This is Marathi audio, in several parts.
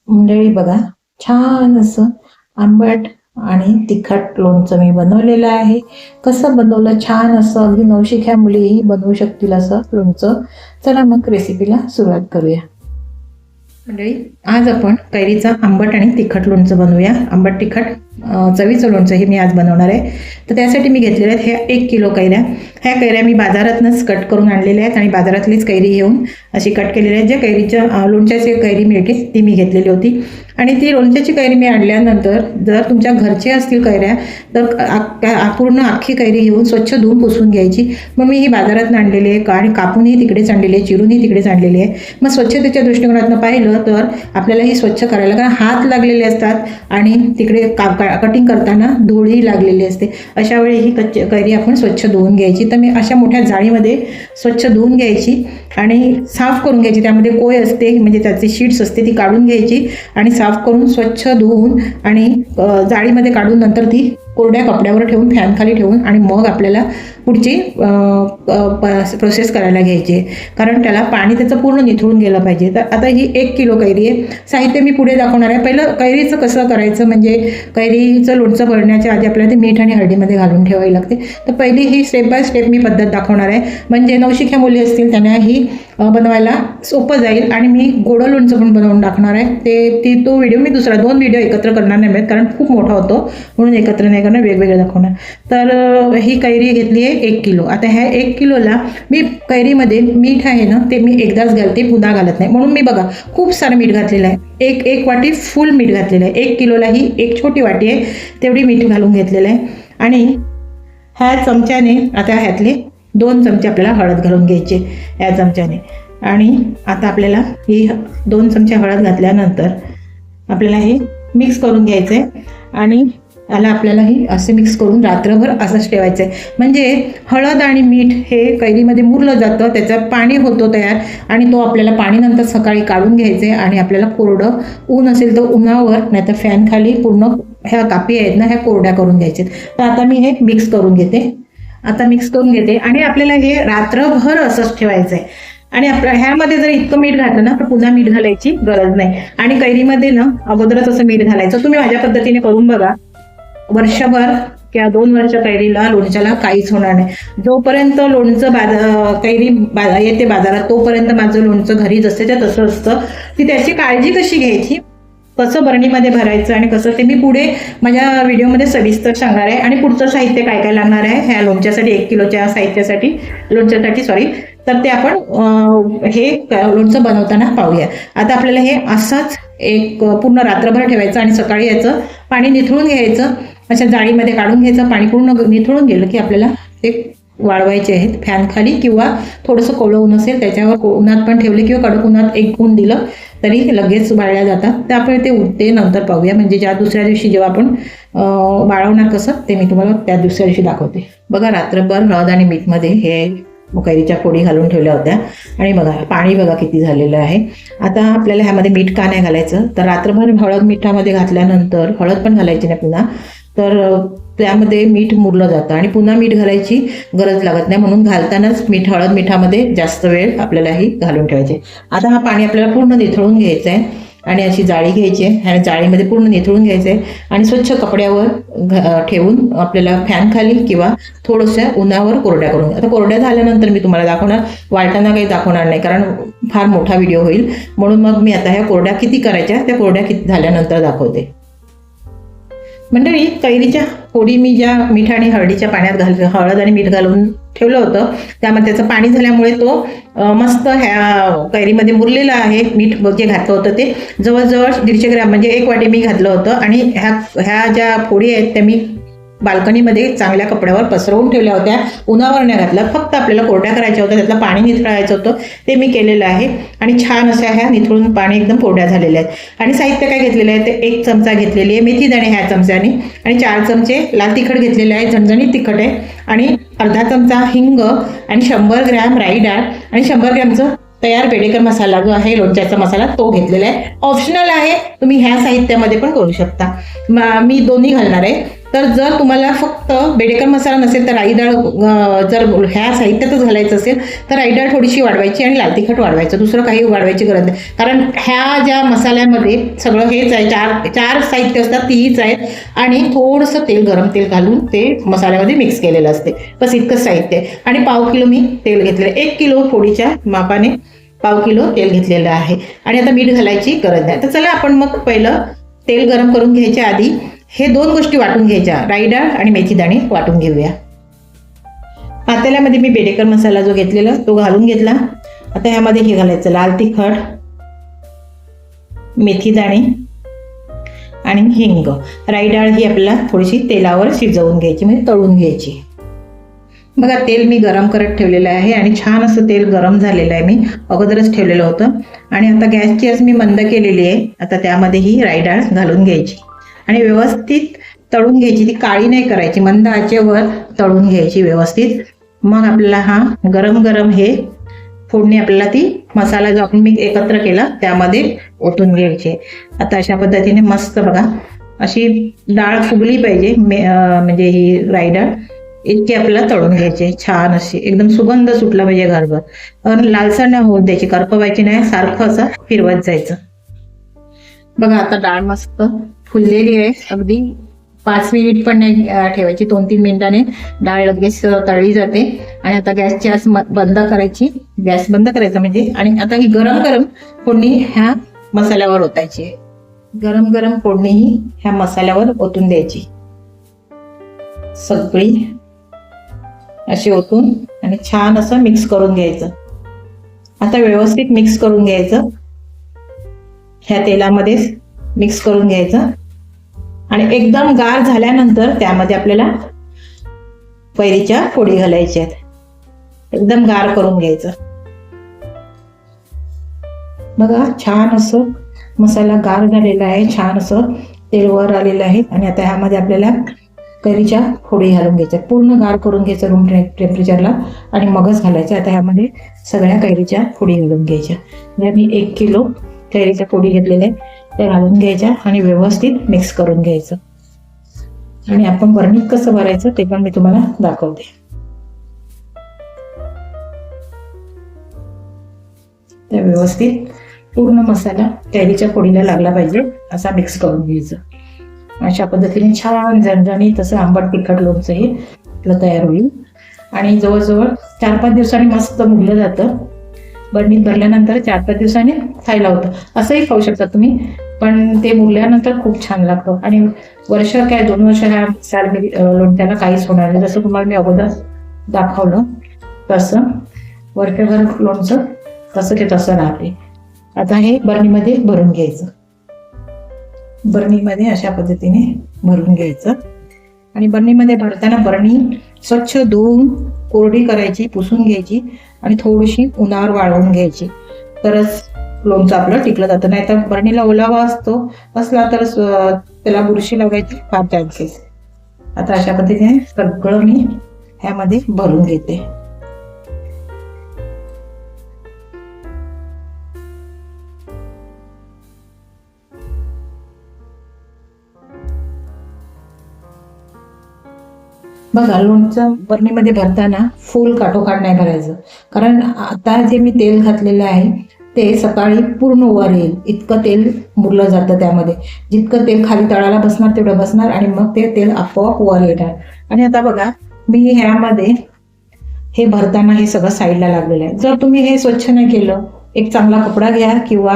मंडळी बघा, छान असं आंबट आणि तिखट लोणचं मी बनवलेलं आहे. कसं बनवलं, छान असं अगदी नवशिक्या मुलीही बनवू शकतील असं लोणचं. चला मग रेसिपीला सुरुवात करूया. मंडळी, आज आपण कैरीचा आंबट आणि तिखट लोणचं बनवूया. आंबट तिखट चवीचं लोणचं हे मी आज बनवणार आहे. तर त्यासाठी मी घेतलेल्या आहेत ह्या 1 किलो कैऱ्या. ह्या कैऱ्या मी बाजारातूनच कट करून आणलेल्या आहेत आणि बाजारातलीच कैरी घेऊन अशी कट केलेली आहे. ज्या कैरीच्या लोणच्याची कैरी मिळते ती मी घेतलेली होती. आणि ती लोणच्याची कैरी मी आणल्यानंतर जर तुमच्या घरचे असतील कैऱ्या तर पूर्ण अख्खी कैरी घेऊन स्वच्छ धुवून पुसून घ्यायची. मग मी ही बाजारात आणलेली आहे आणि कापूनही तिकडेच आणलेली आहे, चिरूनही तिकडेच आणलेली आहे. मग स्वच्छतेच्या दृष्टिकोनातून पाहिलं तर आपल्याला ही स्वच्छ करायला, कारण हात लागलेले असतात आणि तिकडे कटिंग करताना धूळही लागलेली असते. अशा वेळी ही कैरी आपण स्वच्छ धुवून घ्यायची. तर मी अशा मोठ्या जाळीमध्ये स्वच्छ धुवून घ्यायची आणि साफ करून घ्यायची. त्यामध्ये कोय असते, म्हणजे त्याची शीट्स असते, ती काढून घ्यायची आणि साफ करून स्वच्छ धुवून आणि जाळीमध्ये काढून नंतर ती कोरड्या कपड्यावर ठेवून फॅनखाली ठेवून आणि मग आपल्याला पुढची प्रोसेस करायला घ्यायची आहे, कारण त्याला पाणी त्याचं पूर्ण निथळून गेलं पाहिजे. तर आता ही 1 किलो कैरी आहे. साहित्य मी पुढे दाखवणार आहे. पहिलं कैरीचं कसं करायचं, म्हणजे कैरीचं लोणचं बनण्याच्या आधी आपल्याला ते मीठ आणि हळदीमध्ये घालून ठेवावी लागते. तर पहिली ही स्टेप बाय स्टेप मी पद्धत दाखवणार आहे, म्हणजे नवशिक्या मुली असतील त्यांना ही बनवायला सोपं जाईल. आणि मी गोडं लोणचं पण बनवून टाकणार आहे. तो व्हिडिओ मी 2 व्हिडिओ एकत्र करणार नाही, कारण खूप मोठा होतो म्हणून एकत्र नाही करणार, वेगवेगळे दाखवणार. तर ही कैरी घेतली आहे 1 किलो. आता ह्या 1 किलोला मी कैरीमध्ये मीठ आहे ना ते मी एकदाच घालते, पुन्हा घालत नाही. म्हणून मी बघा खूप सारं मीठ घातलेलं आहे. एक वाटी फुल मीठ घातलेलं आहे. 1 किलोला ही एक छोटी वाटी आहे तेवढी मीठ घालून घेतलेलं आहे. आणि ह्या चमच्याने आता ह्यातले 2 चमचे आपल्याला हळद घालून घ्यायचे ह्या चमच्याने. आणि आता आपल्याला ही 2 चमचे हळद घातल्यानंतर आपल्याला हे मिक्स करून घ्यायचं आहे. आणि याला आपल्याला ही असे मिक्स करून रात्रभर असंच ठेवायचं आहे, म्हणजे हळद आणि मीठ हे कैरीमध्ये मुरलं जातं, त्याचं पाणी होतो तयार. आणि तो आपल्याला पाणी नंतर सकाळी काढून घ्यायचे आणि आपल्याला कोरडं ऊन असेल तर उन्हावर, नाही तर फॅनखाली पूर्ण ह्या कापी आहेत ना ह्या कोरड्या करून घ्यायचे. तर आता मी हे मिक्स करून घेते. आणि आपल्याला हे रात्रभर असंच ठेवायचं आहे. आणि ह्यामध्ये जर इतकं मीठ घातलं ना तर पुन्हा मीठ घालायची गरज नाही. आणि कैरीमध्ये ना अगोदरच असं मीठ घालायचं. तुम्ही माझ्या पद्धतीने करून बघा. वर्षभर किंवा 2 वर्ष कैरीला लोणच्याला काहीच होणार नाही. जोपर्यंत लोणचं कैरी येते बाजारात तोपर्यंत माझं लोणचं घरी जसंच्या तसं असतं. ती त्याची काळजी कशी घ्यायची, कसं बरणीमध्ये भरायचं आणि कसं, ते मी पुढे माझ्या व्हिडिओमध्ये सविस्तर सांगणार आहे. आणि पुढचं साहित्य काय काय लागणार आहे ह्या लोणच्यासाठी, 1 किलोच्या लोणच्यासाठी तर ते आपण हे लोणचं बनवताना पाहूया. आता आपल्याला हे असंच एक पूर्ण रात्रभर ठेवायचं आणि सकाळी याचं पाणी निथळून घ्यायचं. अशा जाळीमध्ये काढून घ्यायचं. पाणी पूर्ण निथळून गेलं की आपल्याला ते वाळवायचे आहेत फॅनखाली, किंवा थोडंसं कोवळं ऊन असेल त्याच्यावर उन्हात पण ठेवले किंवा कडक उन्हात एक ऊन दिलं तरी लगेच वाळल्या जातात. तर आपण ते उठते नंतर पाहूया, म्हणजे दुसऱ्या दिवशी जेव्हा आपण वाळवणार कसं ते मी तुम्हाला त्या दुसऱ्या दिवशी दाखवते. बघा, रात्रभर हळद आणि मीठमध्ये हे कैरीच्या फोडी घालून ठेवल्या होत्या. आणि बघा पाणी बघा किती झालेलं आहे. आता आपल्याला ह्यामध्ये मीठ का नाही घालायचं, तर रात्रभर हळद मिठामध्ये घातल्यानंतर हळद पण घालायची नाही पुन्हा, तर त्यामध्ये मीठ मुरलं जातं आणि पुन्हा मीठ घालायची गरज लागत नाही. म्हणून घालतानाच हळद मिठामध्ये जास्त वेळ आपल्यालाही घालून ठेवायचे. आता हा पाणी आपल्याला पूर्ण निथळून घ्यायचं आहे आणि अशी जाळी घ्यायची आहे. ह्या जाळीमध्ये पूर्ण निथळून घ्यायचं आहे आणि स्वच्छ कपड्यावर ठेवून आपल्याला फॅनखाली किंवा थोडंसं उन्हावर कोरड्या करून. आता कोरड्या झाल्यानंतर मी तुम्हाला दाखवणार, वाळताना काही दाखवणार नाही कारण फार मोठा व्हिडिओ होईल. म्हणून मग मी आता ह्या कोरड्या किती करायच्या त्या कोरड्या किती झाल्यानंतर दाखवते. मंडळी, कैरीच्या फोडी मी ज्या मीठ आणि हळदीच्या पाण्यात हळद आणि मीठ घालून ठेवलं होतं त्यामध्ये त्याचं पाणी झाल्यामुळे तो मस्त ह्या कैरीमध्ये मुरलेला आहे. मीठ जे घातलं होतं ते जवळजवळ 150 ग्रॅम, म्हणजे 1 वाटी मी घातलं होतं. आणि ह्या ज्या फोडी आहेत त्या मी बाल्कनीमध्ये चांगल्या कपड्यावर पसरवून ठेवल्या होत्या, उन्हावर नाही घातलं. फक्त आपल्याला कोरड्या करायच्या होत्या, त्यातलं पाणी निथळायचं होतं, ते मी केलेलं आहे. आणि छान अशा ह्या निथळून पाणी एकदम कोरड्या झालेल्या आहेत. आणि साहित्य काय घेतलेलं आहे ते 1 चमचा घेतलेली आहे मेथी दाणे ह्या चमच्याने, आणि 4 चमचे लाल तिखट घेतलेले आहे, झणझणीत तिखट आहे. आणि अर्धा चमचा हिंग आणि 100 ग्रॅम राई डाळ आणि 100 ग्रॅमचं तयार बेडेकर मसाला जो आहे लोणच्याचा मसाला तो घेतलेला आहे. ऑप्शनल आहे, तुम्ही ह्या साहित्यामध्ये पण करू शकता. मी दोन्ही घालणार आहे. तर जर तुम्हाला फक्त बेडेकर मसाला नसेल तर राई डाळ जर ह्या साहित्यातच घालायचं असेल तर राई डाळ थोडीशी वाढवायची आणि लाल तिखट वाढवायचं, दुसरं काही वाढवायची गरज नाही. कारण ह्या ज्या मसाल्यामध्ये सगळं हेच आहे, चार साहित्य असतात तीच आहेत आणि थोडंसं तेल, गरम तेल घालून ते मसाल्यामध्ये मिक्स केलेलं असते. बस इतकंच साहित्य आहे. आणि 1 किलो मी तेल घेतलेलं, 1 किलो फोडीच्या मापाने 1 किलो तेल घेतलेलं आहे. आणि आता मीठ घालायची गरज नाही. तर चला आपण मग पहिलं तेल गरम करून घ्यायच्या आधी हे 2 गोष्टी वाटून घ्यायच्या, राई डाळ आणि मेथी दाणे वाटून घेऊया. पातेल्यामध्ये मी बेडेकर मसाला जो घेतलेला तो घालून घेतला. आता ह्यामध्ये हे घालायचं लाल तिखट, मेथी दाणे आणि हिंग. राई डाळ ही आपल्याला थोडीशी तेलावर शिजवून घ्यायची, म्हणजे तळून घ्यायची. बघा तेल मी गरम करत ठेवलेलं आहे आणि छान असं तेल गरम झालेलं आहे, मी अगोदरच ठेवलेलं होतं. आणि आता गॅसची आज मी मंद केलेली आहे. आता त्यामध्ये ही राई डाळ घालून घ्यायची आणि व्यवस्थित तळून घ्यायची, ती काळी नाही करायची, मंद आचेवर तळून घ्यायची व्यवस्थित. मग आपल्याला हा गरम गरम हे फोडणी आपल्याला ती मसाला जो आपण मी एकत्र केला त्यामध्ये ओतून घ्यायची. आता अशा पद्धतीने मस्त बघा अशी डाळ फुगली पाहिजे, म्हणजे ही राई डाळ इतकी आपल्याला तळून घ्यायची, छान अशी एकदम सुगंध सुटला पाहिजे घरभर. कारण लालसर नाही होत द्यायची, करपवायची नाही, सारखं असं फिरवत जायचं. बघा आता डाळ मस्त फुललेली आहे, अगदी 5 मिनिट पण नाही ठेवायची, 2-3 मिनिटाने डाळ लगेच तळली जाते. आणि आता गॅसची आज बंद करायची, गॅस बंद करायचा म्हणजे. आणि आता ही गरम गरम फोडणी ह्या मसाल्यावर ओतायची, गरम गरम फोडणी ही ह्या मसाल्यावर ओतून द्यायची सगळी अशी ओतून आणि छान असं मिक्स करून घ्यायचं. आता व्यवस्थित मिक्स करून घ्यायचं, ह्या तेलामध्ये मिक्स करून घ्यायचं. आणि एकदम गार झाल्यानंतर त्यामध्ये आपल्याला कैरीच्या फोडी घालायच्या आहेत, एकदम गार करून घ्यायचं. बघा छान असं मसाला गार झालेला आहे, छान असं तेल वर आलेलं आहे. आणि आता ह्यामध्ये आपल्याला कैरीच्या फोडी घालून घ्यायच्या, पूर्ण गार करून घ्यायचं रूम टेम्परेचरला आणि मगच घालायच्या. आता ह्यामध्ये सगळ्या कैरीच्या फोडी घालून घ्यायच्या. म्हणजे मी 1 किलो कैरीच्या फोडी घेतलेल्या त्या घालून घ्यायच्या आणि व्यवस्थित मिक्स करून घ्यायचं. आणि आपण बर्नीत कसं भरायचं ते पण मी तुम्हाला दाखवते. त्या व्यवस्थित पूर्ण मसाला कैरीच्या फोडीला लागला पाहिजे असा मिक्स करून घ्यायचं. अशा पद्धतीने छान झणझणीत तसं आंबट तिखट लोणचं हे आपलं तयार होईल. आणि जवळजवळ 4-5 दिवसांनी मस्त मुरलं जातं. बरणीत भरल्यानंतर 4-5 दिवसांनी खायला होतं. असंही खाऊ शकता तुम्ही, पण ते मुरल्यानंतर खूप छान लागतं. आणि वर्ष काय 2 वर्ष ह्या लोणच्याला काहीच होणार नाही. जसं तुम्हाला मी अगोदर दाखवलं तसं वर्षभर लोणचं तसं ते तसं राहते. आता हे बरणीमध्ये भरून घ्यायचं, बरणीमध्ये अशा पद्धतीने भरून घ्यायचं. आणि बरणीमध्ये भरताना बरणी स्वच्छ धुवून कोरडी करायची, पुसून घ्यायची आणि थोडीशी उन्हावर वाळवून घ्यायची, तरच लोणचं आपलं टिकलं जातं. नाही तर बरणीला ओलावा असला तर त्याला बुरशी लागायची फार चान्सेस. आता अशा पद्धतीने सगळं मी ह्यामध्ये भरून घेते. बघा लोणचं बरणीमध्ये भरताना फुल काठोकाठ नाही भरायचं, कारण आता जे मी तेल घातलेलं आहे ते सकाळी पूर्ण वर येईल इतकं तेल मुरलं जातं. त्यामध्ये जितकं तेल खाली तळाला बसणार तेवढं बसणार आणि मग ते तेल आपोआप वर येणार. आणि आता बघा मी ह्यामध्ये हे भरताना हे सगळं साईडला लागलेलं आहे. जर तुम्ही हे स्वच्छ नाही केलं, एक चांगला कपडा घ्या किंवा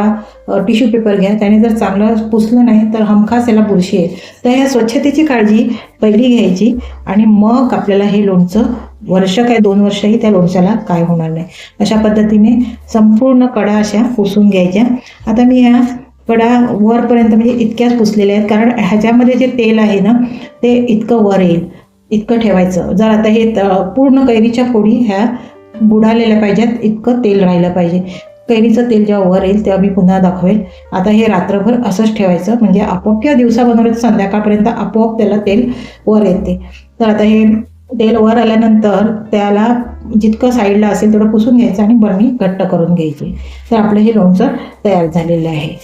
टिश्यू पेपर घ्या, त्याने जर चांगलं पुसलं नाही तर हमखास याला बुरशी आहे. तर ह्या स्वच्छतेची काळजी पहिली घ्यायची आणि मग आपल्याला हे लोणचं वर्ष काय 2 वर्षही त्या लोणच्याला काय होणार नाही. अशा पद्धतीने संपूर्ण कडा अशा पुसून घ्यायच्या. आता मी ह्या कडा वरपर्यंत म्हणजे इतक्याच पुसलेल्या आहेत, कारण ह्याच्यामध्ये जे तेल आहे ना ते इतकं वर येईल इतकं ठेवायचं. जर आता हे पूर्ण कैरीच्या फोडी ह्या बुडालेल्या पाहिजेत, इतकं तेल राहिलं पाहिजे. कैरीचं तेल जेव्हा वर येईल तेव्हा मी पुन्हा दाखवेल. आता हे रात्रभर असंच ठेवायचं, म्हणजे आपोआप किंवा दिवसा बनवलं तर संध्याकाळपर्यंत आपोआप त्याला तेल वर येते. तर आता हे तेल वर आल्यानंतर त्याला जितकं साईडला असेल तेवढं पुसून घ्यायचं आणि बरणी घट्ट करून घ्यायची. तर आपलं हे लोणचं तयार झालेलं आहे.